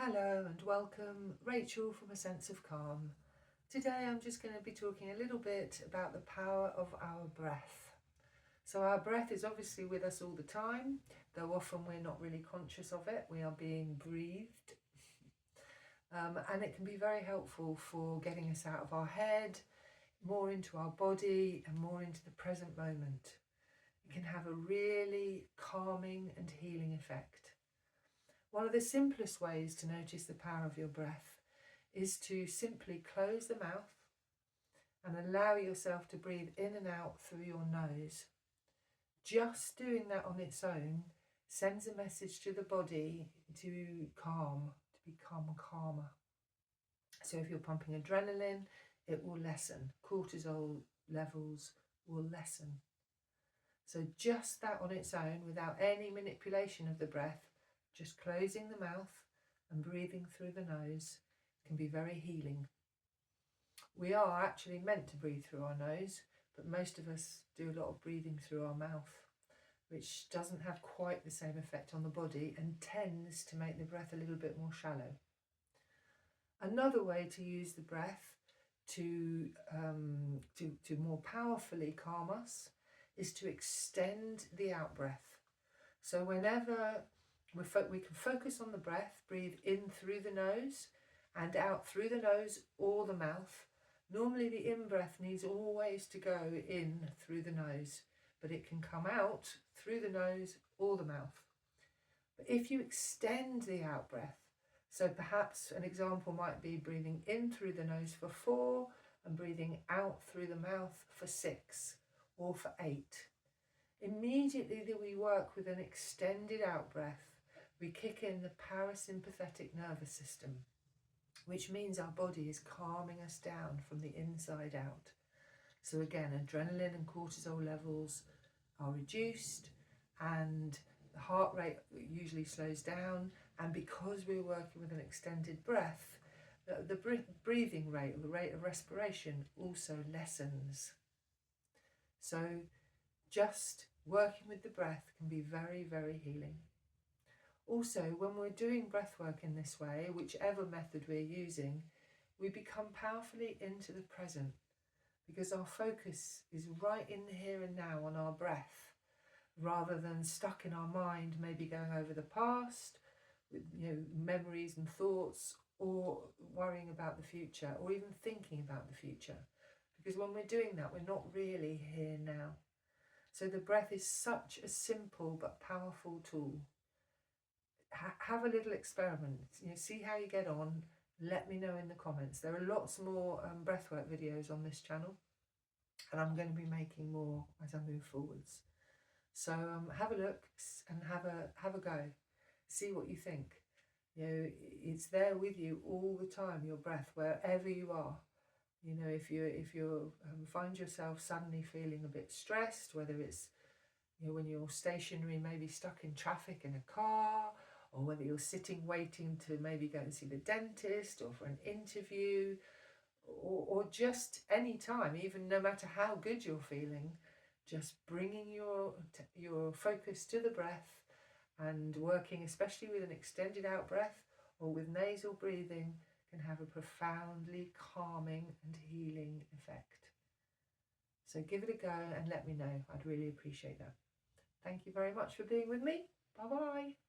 Hello and welcome, Rachel from A Sense of Calm. Today I'm just going to be talking a little bit about the power of our breath. So our breath is obviously with us all the time, though often we're not really conscious of it. We are being breathed. And it can be very helpful for getting us out of our head, more into our body and more into the present moment. It can have a really calming and healing effect. One of the simplest ways to notice the power of your breath is to simply close the mouth and allow yourself to breathe in and out through your nose. Just doing that on its own sends a message to the body to calm, to become calmer. So if you're pumping adrenaline, it will lessen. Cortisol levels will lessen. So just that on its own, without any manipulation of the breath, just closing the mouth and breathing through the nose can be very healing. We are actually meant to breathe through our nose, but most of us do a lot of breathing through our mouth, which doesn't have quite the same effect on the body and tends to make the breath a little bit more shallow. Another way to use the breath to more powerfully calm us is to extend the out breath. So whenever we can focus on the breath, breathe in through the nose and out through the nose or the mouth. Normally the in-breath needs always to go in through the nose, but it can come out through the nose or the mouth. But if you extend the out breath, so perhaps an example might be breathing in through the nose for 4 and breathing out through the mouth for 6 or for 8. Immediately that we work with an extended out breath, we kick in the parasympathetic nervous system, which means our body is calming us down from the inside out. So again, adrenaline and cortisol levels are reduced and the heart rate usually slows down. And because we're working with an extended breath, the breathing rate, or the rate of respiration, also lessens. So just working with the breath can be very, very healing. Also, when we're doing breath work in this way, whichever method we're using, we become powerfully into the present because our focus is right in the here and now on our breath, rather than stuck in our mind, maybe going over the past, with memories and thoughts, or worrying about the future, or even thinking about the future. Because when we're doing that, we're not really here now. So the breath is such a simple but powerful tool. Have a little experiment, see how you get on. Let me know in the comments. There are lots more breathwork videos on this channel, and I'm going to be making more as I move forwards. So have a look and have a go. See what you think. It's there with you all the time, your breath, wherever you are. If you find yourself suddenly feeling a bit stressed, whether it's when you're stationary, maybe stuck in traffic in a car, or whether you're sitting waiting to maybe go and see the dentist or for an interview, or just any time, even no matter how good you're feeling, just bringing your focus to the breath and working especially with an extended out breath or with nasal breathing can have a profoundly calming and healing effect. So give it a go and let me know. I'd really appreciate that. Thank you very much for being with me. Bye-bye.